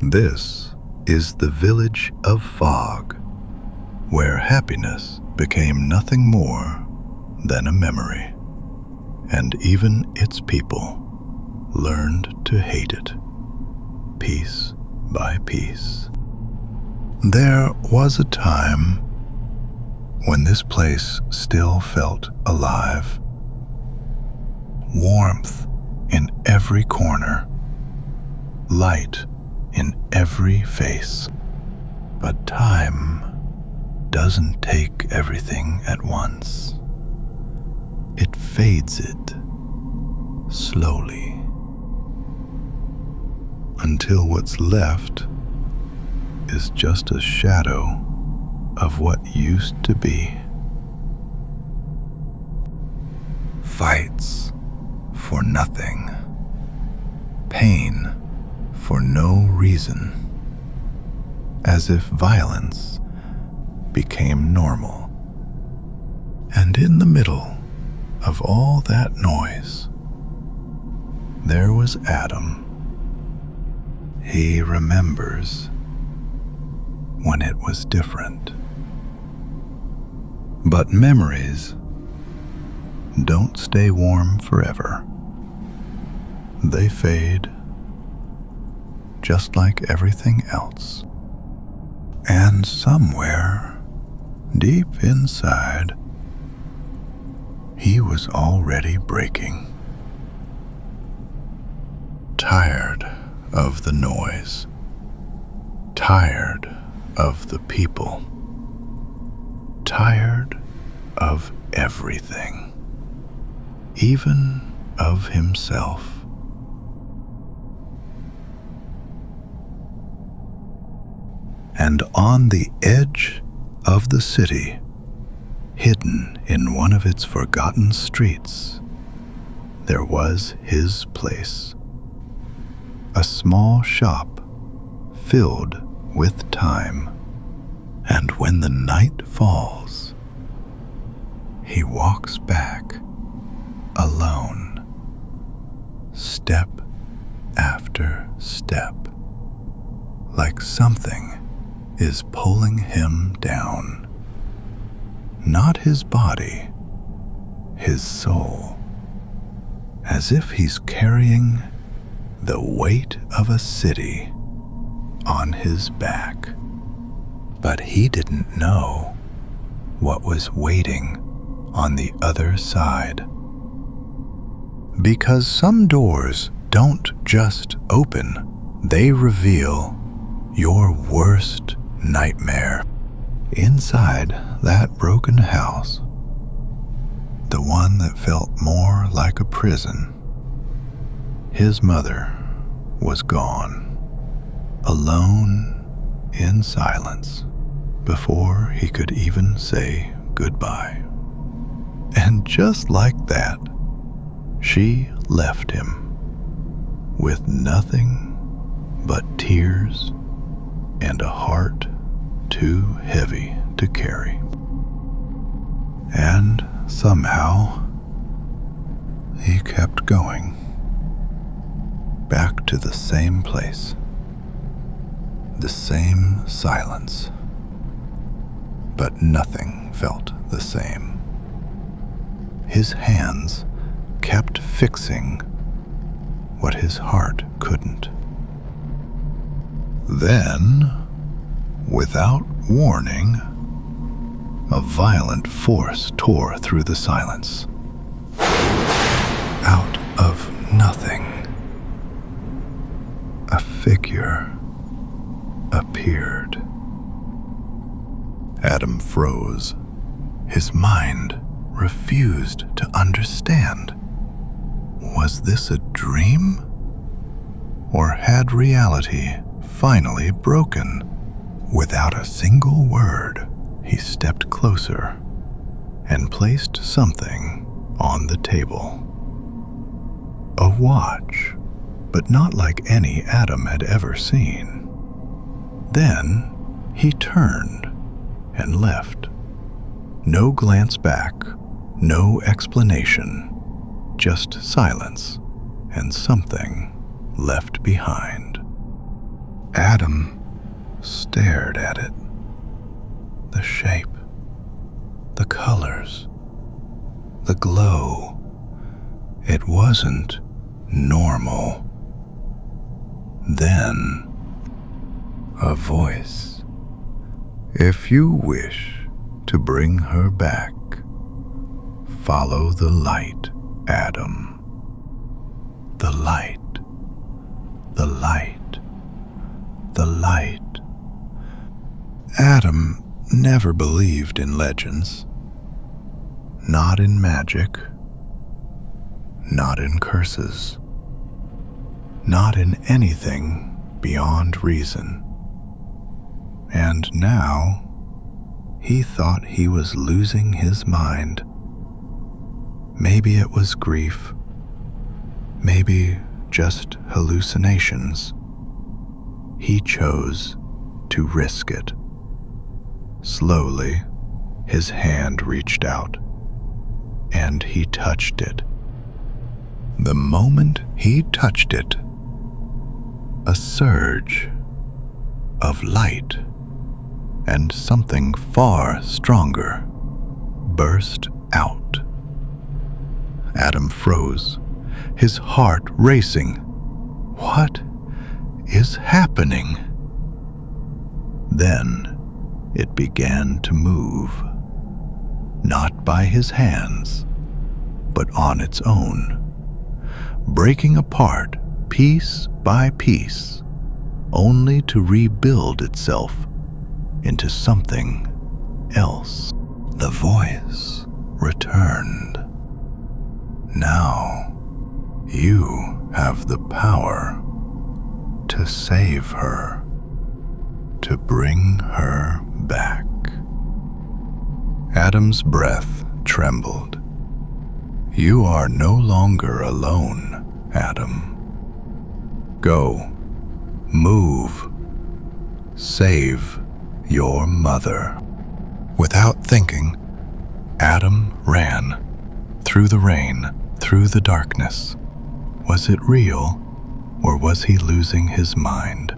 This is the village of Fog, where happiness became nothing more than a memory, and even its people learned to hate it, piece by piece. There was a time when this place still felt alive. Warmth in every corner, light in every face. But time doesn't take everything at once. It fades it slowly until what's left is just a shadow of what used to be. Fights for nothing, pain for no reason, as if violence became normal. And in the middle of all that noise, there was Adam. He remembers when it was different. But memories don't stay warm forever. They fade, just like everything else. And somewhere, deep inside, he was already breaking. Tired of the noise, tired of the people, tired of everything, even of himself. And on the edge of the city, hidden in one of its forgotten streets, there was his place. A small shop filled with time. And when the night falls, he walks back alone, step after step, like something is pulling him down. Not his body, his soul, as if he's carrying the weight of a city on his back. But he didn't know what was waiting on the other side. Because some doors don't just open, they reveal your worst nightmare. Inside that broken house, the one that felt more like a prison, his mother was gone, alone in silence, before he could even say goodbye. And just like that, she left him with nothing but tears and a heart too heavy to carry. And somehow, he kept going, back to the same place, the same silence. But nothing felt the same. His hands kept fixing what his heart couldn't. Then, without warning, a violent force tore through the silence. Out of nothing, a figure appeared. Adam froze. His mind refused to understand. Was this a dream? Or had reality finally broken? Without a single word, he stepped closer and placed something on the table. A watch, but not like any Adam had ever seen. Then he turned and left. No glance back, no explanation, just silence and something left behind. Adam stared at it. The shape, the colors, the glow. It wasn't normal. Then, a voice. If you wish to bring her back, follow the light, Adam. The light, the light, the light. Adam never believed in legends. Not in magic. Not in curses. Not in anything beyond reason. And now, he thought he was losing his mind. Maybe it was grief. Maybe just hallucinations. He chose to risk it. Slowly, his hand reached out, and he touched it. The moment he touched it, a surge of light and something far stronger burst out. Adam froze, his heart racing. What is happening? Then it began to move, not by his hands, but on its own, breaking apart piece by piece, only to rebuild itself into something else. The voice returned. Now, you have the power to save her, to bring her back. Adam's breath trembled. You are no longer alone, Adam. Go, move, save your mother. Without thinking, Adam ran through the rain, through the darkness. Was it real, or was he losing his mind?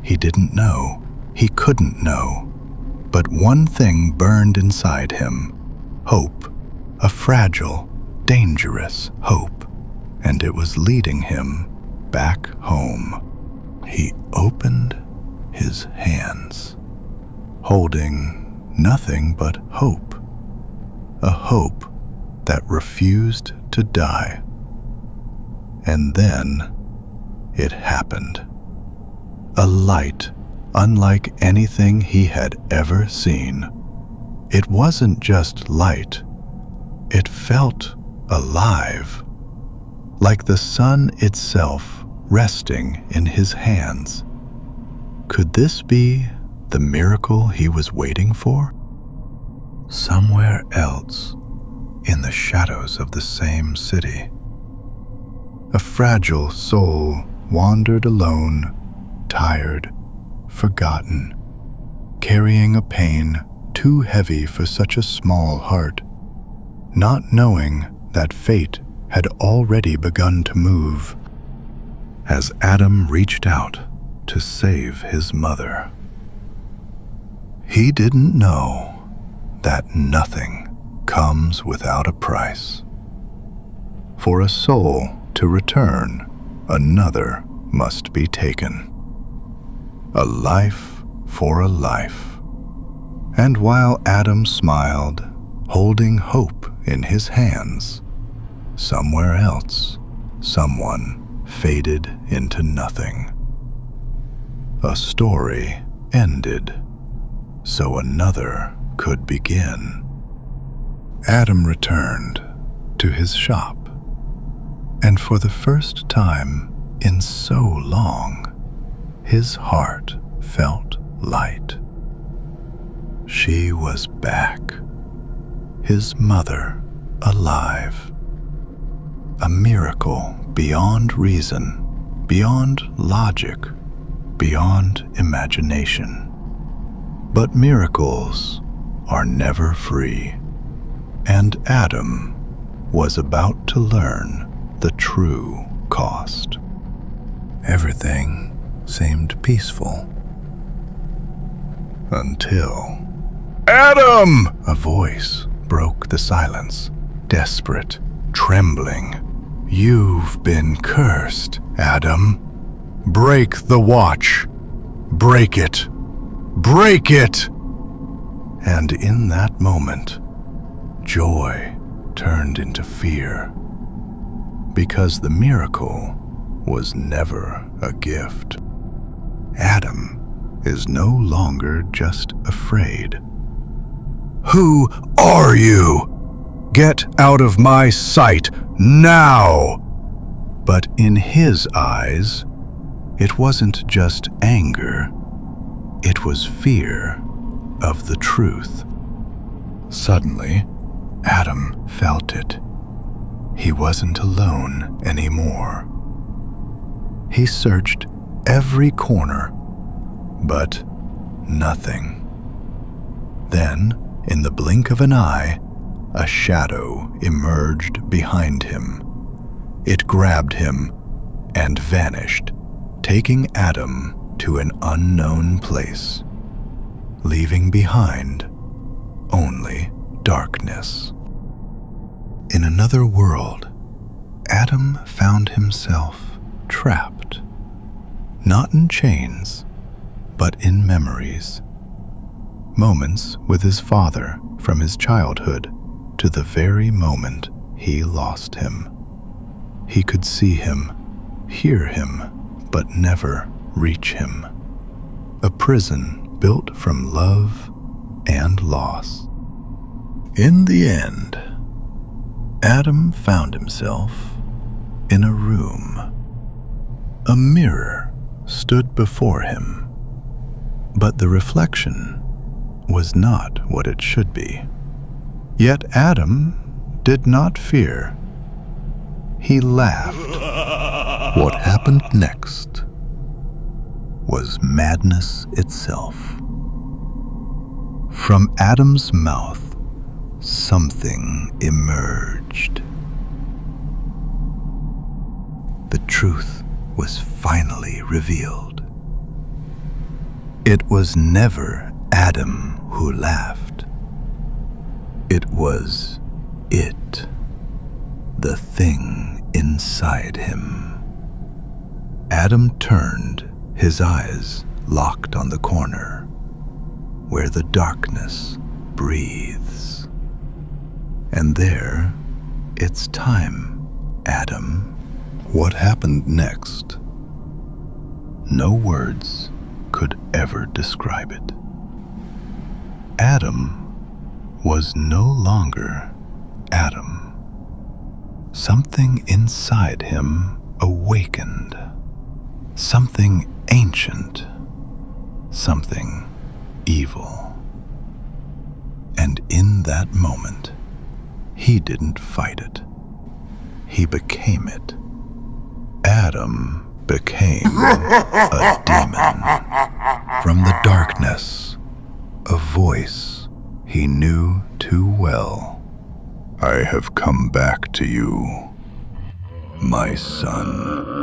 He didn't know. He couldn't know. But one thing burned inside him. Hope. A fragile, dangerous hope. And it was leading him back home. He opened his hands, holding nothing but hope. A hope that refused to die. And then it happened. A light unlike anything he had ever seen. It wasn't just light. It felt alive, like the sun itself resting in his hands. Could this be the miracle he was waiting for? Somewhere else, in the shadows of the same city, a fragile soul wandered alone, tired, forgotten, carrying a pain too heavy for such a small heart, not knowing that fate had already begun to move. As Adam reached out to save his mother, he didn't know that nothing comes without a price. For a soul to return, another must be taken. A life for a life. And while Adam smiled, holding hope in his hands, somewhere else, someone faded into nothing. A story ended, so another could begin. Adam returned to his shop, and for the first time in so long, his heart felt light. She was back, his mother alive. A miracle beyond reason, beyond logic, beyond imagination. But miracles are never free, and Adam was about to learn the true cost. Everything seemed peaceful. Until... "Adam!" A voice broke the silence, desperate, trembling. "You've been cursed, Adam. Break the watch. Break it. Break it!" And in that moment, joy turned into fear, because the miracle was never a gift. Adam is no longer just afraid. "Who are you? Get out of my sight now!" But in his eyes, it wasn't just anger, it was fear of the truth. Suddenly, Adam felt it. He wasn't alone anymore. He searched every corner, but nothing. Then, in the blink of an eye, a shadow emerged behind him. It grabbed him and vanished, taking Adam to an unknown place, leaving behind only darkness. In another world, Adam found himself trapped, not in chains, but in memories. Moments with his father from his childhood to the very moment he lost him. He could see him, hear him, but never reach him. A prison built from love and loss. In the end, Adam found himself in a room. A mirror stood before him, but the reflection was not what it should be. Yet Adam did not fear. He laughed. What happened next was madness itself. From Adam's mouth, something emerged. The truth was finally revealed. It was never Adam who laughed. It was it, the thing inside him. Adam turned, his eyes locked on the corner, where the darkness breathes. And there, it's time, Adam. What happened next? No words could ever describe it. Adam was no longer Adam. Something inside him awakened. Something ancient. Something evil. And in that moment, he didn't fight it. He became it. Adam became a demon. From the darkness, a voice he knew too well. "I have come back to you, my son."